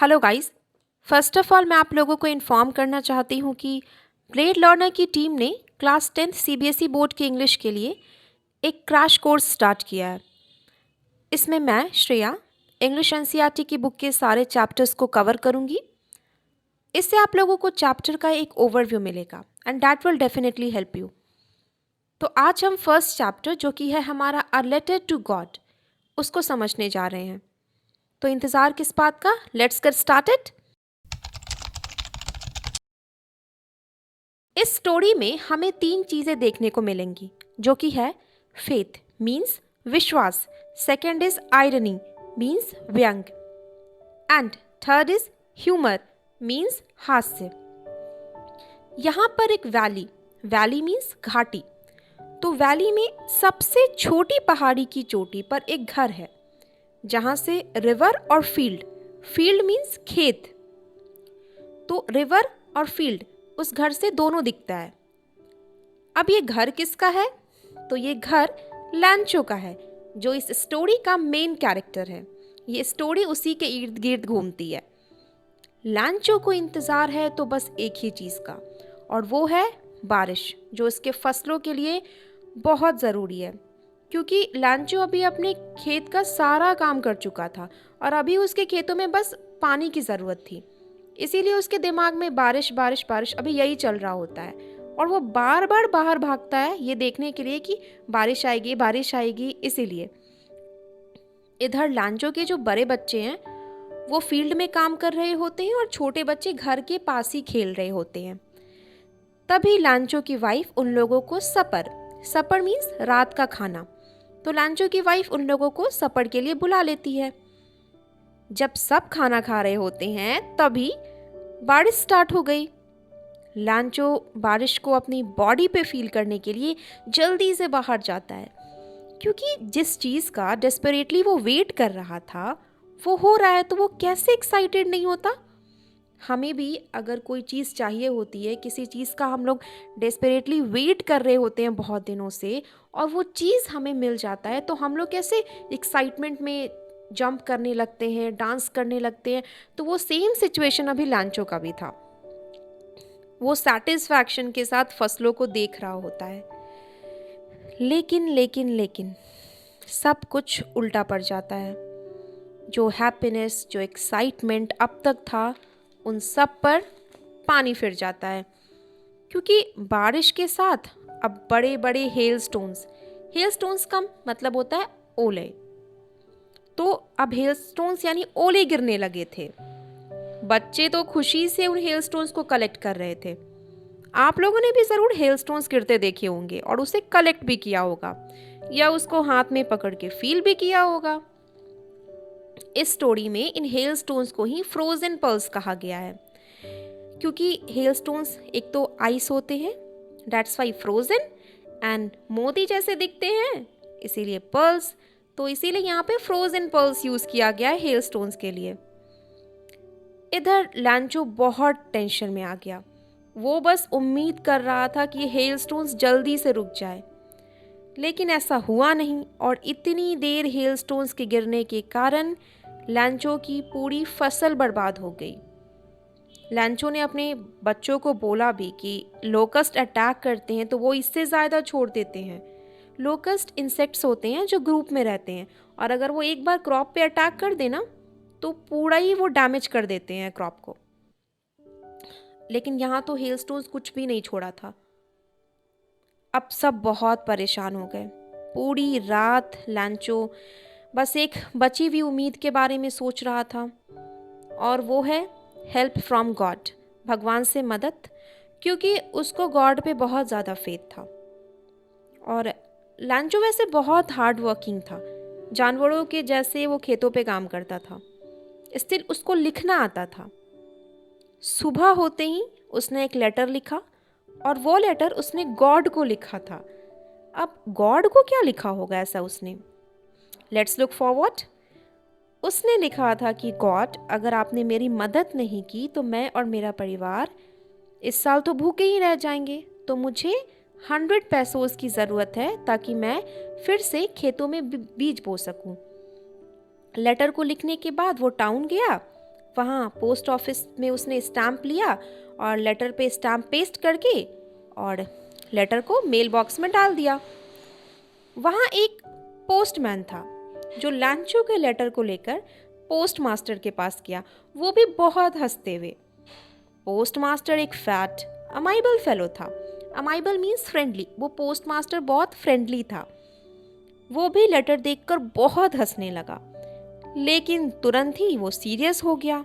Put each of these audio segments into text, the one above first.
Hello guys. First of all मैं आप लोगों को इन्फॉर्म करना चाहती हूँ कि ग्रेट लर्नर की टीम ने क्लास 10th सीबीएसई बोर्ड की इंग्लिश के लिए एक क्रैश कोर्स स्टार्ट किया है। इसमें मैं श्रेया इंग्लिश एनसीईआरटी की बुक के सारे चैप्टर्स को कवर करूँगी। इससे आप लोगों को चैप्टर का एक ओवरव्यू मिलेगा and that will definitely help you. तो आज हम फर्स्ट चैप्टर जो कि है हमारा अ लेटर टू गॉड उसको समझने जा रहे हैं। तो इंतज़ार किस बात का, लेट्स गेट स्टार्टेड। इस स्टोरी में हमें 3 चीज़ें देखने को मिलेंगी जो कि है फेथ मीन्स विश्वास, सेकेंड इज आयरनी मीन्स व्यंग and third is humour means हास्य। यहाँ पर एक वैली मीन्स घाटी। तो वैली में सबसे छोटी पहाड़ी की चोटी पर एक घर है जहाँ से रिवर और फील्ड मीन्स खेत। तो रिवर और फील्ड उस घर से दोनों दिखता है। अब ये घर किसका है? तो ये घर लैंचो का है जो इस स्टोरी का मेन कैरेक्टर है। ये स्टोरी उसी के इर्द गिर्द घूमती है। लैंचो को इंतज़ार है तो बस एक ही चीज़ का, और वो है बारिश, जो इसके फसलों के लिए बहुत ज़रूरी है। क्योंकि लैंचो अभी अपने खेत का सारा काम कर चुका था और अभी उसके खेतों में बस पानी की ज़रूरत थी। इसीलिए उसके दिमाग में बारिश बारिश बारिश अभी यही चल रहा होता है और वो बार बार बाहर भागता है ये देखने के लिए कि बारिश आएगी। इसीलिए इधर लांचो के जो बड़े बच्चे हैं वो फील्ड में काम कर रहे होते हैं और छोटे बच्चे घर के पास ही खेल रहे होते हैं। तभी लांचो की वाइफ उन लोगों को सपर मीन्स रात का खाना, तो लांचो की वाइफ उन लोगों को सपर के लिए बुला लेती है। जब सब खाना खा रहे होते हैं तभी बारिश स्टार्ट हो गई। लांचो बारिश को अपनी बॉडी पे फील करने के लिए जल्दी से बाहर जाता है, क्योंकि जिस चीज़ का डेस्परेटली वो वेट कर रहा था वो हो रहा है, तो वो कैसे एक्साइटेड नहीं होता। हमें भी अगर कोई चीज़ चाहिए होती है, किसी चीज़ का हम लोग डेस्परेटली वेट कर रहे होते हैं बहुत दिनों से, और वो चीज़ हमें मिल जाता है तो हम लोग कैसे एक्साइटमेंट में जंप करने लगते हैं, डांस करने लगते हैं। तो वो सेम सिचुएशन अभी लांचो का भी था। वो सैटिस्फैक्शन के साथ फसलों को देख रहा होता है, लेकिन सब कुछ उल्टा पड़ जाता है। जो हैप्पीनेस, जो एक्साइटमेंट अब तक था, उन सब पर पानी फिर जाता है, क्योंकि बारिश के साथ अब बड़े बड़े हेल स्टोन्स का मतलब होता है ओले। तो अब हेल स्टोन्स यानी ओले गिरने लगे थे। बच्चे तो खुशी से उन हेल स्टोन्स को कलेक्ट कर रहे थे। आप लोगों ने भी ज़रूर हेल स्टोन्स गिरते देखे होंगे और उसे कलेक्ट भी किया होगा या उसको हाथ में पकड़ के फील भी किया होगा। इस स्टोरी में इन हेल स्टोन्स को ही फ्रोजन पर्ल्स कहा गया है, क्योंकि हेल स्टोन्स एक तो आइस होते हैं, दैट्स वाई फ्रोजन, एंड मोती जैसे दिखते हैं इसीलिए पर्ल्स। तो इसीलिए यहाँ पे फ्रोजन पर्ल्स यूज़ किया गया है हेल स्टोन्स के लिए। इधर लैंचो बहुत टेंशन में आ गया। वो बस उम्मीद कर रहा था कि हेल स्टोन्स जल्दी से रुक जाए, लेकिन ऐसा हुआ नहीं और इतनी देर हेल स्टोन्स के गिरने के कारण लैंचो की पूरी फसल बर्बाद हो गई। लैंचो ने अपने बच्चों को बोला भी कि लोकस्ट अटैक करते हैं तो वो इससे ज़्यादा छोड़ देते हैं। लोकस्ट इंसेक्ट्स होते हैं जो ग्रुप में रहते हैं, और अगर वो एक बार क्रॉप पे अटैक कर देना तो पूरा ही वो डैमेज कर देते हैं क्रॉप को। लेकिन यहाँ तो हेलस्टोन्स कुछ भी नहीं छोड़ा था। अब सब बहुत परेशान हो गए। पूरी रात लैंचो बस एक बची हुई उम्मीद के बारे में सोच रहा था, और वो है हेल्प फ्रॉम गॉड, भगवान से मदद, क्योंकि उसको गॉड पे बहुत ज़्यादा फेथ था। और लैंचो वैसे बहुत हार्ड वर्किंग था, जानवरों के जैसे वो खेतों पे काम करता था, स्टिल उसको लिखना आता था। सुबह होते ही उसने एक लेटर लिखा और वो लेटर उसने गॉड को लिखा था। अब गॉड को क्या लिखा होगा ऐसा उसने? Let's look forward. उसने लिखा था कि गॉड, अगर आपने मेरी मदद नहीं की तो मैं और मेरा परिवार इस साल तो भूखे ही रह जाएंगे, तो मुझे 100 पैसोस की ज़रूरत है ताकि मैं फिर से खेतों में बीज बो सकूं। लेटर को लिखने के बाद वो टाउन गया वहाँ पोस्ट ऑफिस में उसने स्टैम्प लिया और लेटर पे स्टैम्प पेस्ट करके और लेटर को मेल बॉक्स में डाल दिया। वहाँ एक पोस्टमैन था जो लैंचो के लेटर को लेकर पोस्ट मास्टर के पास गया, वो भी बहुत हंसते हुए। पोस्ट मास्टर एक फैट अमाइबल फेलो था। अमाइबल मीन्स फ्रेंडली। वो पोस्ट मास्टर बहुत फ्रेंडली था। वो भी लेटर देखकर बहुत हंसने लगा, लेकिन तुरंत ही वो सीरियस हो गया।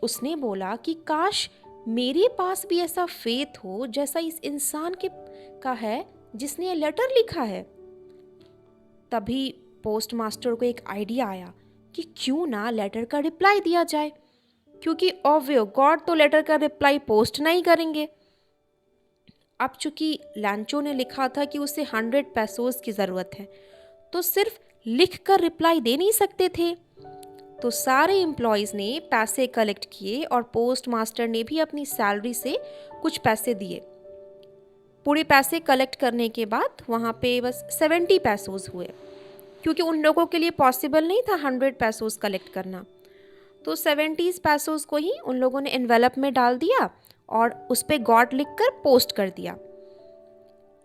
उसने बोला कि काश मेरे पास भी ऐसा फेथ हो जैसा इस इंसान के का है जिसने ये लेटर लिखा है। तभी पोस्ट मास्टर को एक आइडिया आया कि क्यों ना लेटर का रिप्लाई दिया जाए, क्योंकि ऑब्वियस गॉड तो लेटर का रिप्लाई पोस्ट नहीं करेंगे। अब चूंकि लैंचो ने लिखा था कि उसे 100 पैसोस की ज़रूरत है, तो सिर्फ लिख कर रिप्लाई दे नहीं सकते थे। तो सारे एम्प्लॉयज़ ने पैसे कलेक्ट किए और पोस्ट मास्टर ने भी अपनी सैलरी से कुछ पैसे दिए। पूरे पैसे कलेक्ट करने के बाद वहाँ पे बस 70 पैसोस हुए, क्योंकि उन लोगों के लिए पॉसिबल नहीं था 100 पैसोस कलेक्ट करना। तो 70 पैसोस को ही उन लोगों ने एनवेलप में डाल दिया और उस पर गॉड लिख कर पोस्ट कर दिया।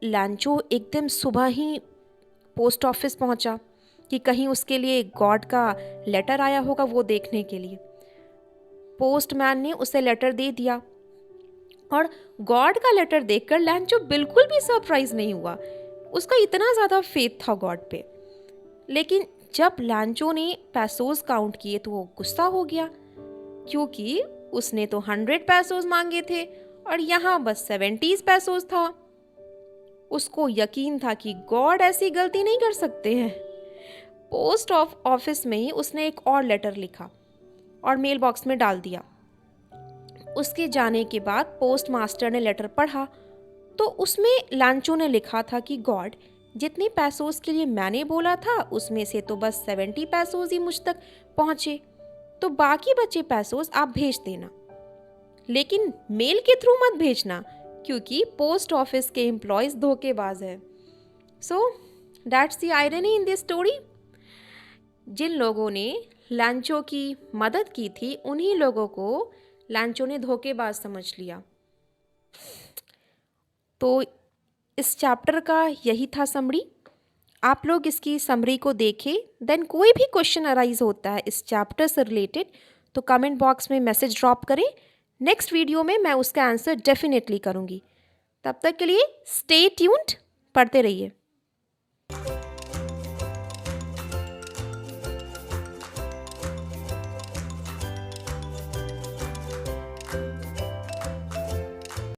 लैंचो एकदम सुबह ही पोस्ट ऑफिस पहुंचा कि कहीं उसके लिए गॉड का लेटर आया होगा, वो देखने के लिए। पोस्टमैन ने उसे लेटर दे दिया और गॉड का लेटर देखकर लैंचो बिल्कुल भी सरप्राइज नहीं हुआ। उसका इतना ज़्यादा फेथ था गॉड पे। लेकिन जब लैंचो ने पैसोस काउंट किए तो वो गुस्सा हो गया, क्योंकि उसने तो 100 पैसोस मांगे थे और यहाँ बस 70 पैसोस था। उसको यकीन था कि गॉड ऐसी गलती नहीं कर सकते हैं। पोस्ट ऑफिस में ही उसने एक और लेटर लिखा और मेल बॉक्स में डाल दिया। उसके जाने के बाद पोस्ट मास्टर ने लेटर पढ़ा तो उसमें लैंचो ने लिखा था कि गॉड, जितने पैसोस के लिए मैंने बोला था उसमें से तो बस 70 पैसोस ही मुझ तक पहुँचे, तो बाकी बचे पैसोस आप भेज देना, लेकिन मेल के थ्रू मत भेजना, क्योंकि पोस्ट ऑफिस के एम्प्लॉयज़ धोखेबाज हैं। So that's the irony in this story. जिन लोगों ने लैंचो की मदद की थी उन्हीं लोगों को लैंचो ने धोखेबाज समझ लिया। तो इस चैप्टर का यही था समरी। आप लोग इसकी समरी को देखें, देन कोई भी क्वेश्चन अराइज होता है इस चैप्टर से रिलेटेड तो कमेंट बॉक्स में मैसेज ड्रॉप करें। नेक्स्ट वीडियो में मैं उसका आंसर डेफिनेटली करूँगी। तब तक के लिए स्टे ट्यून्ड, पढ़ते रहिए।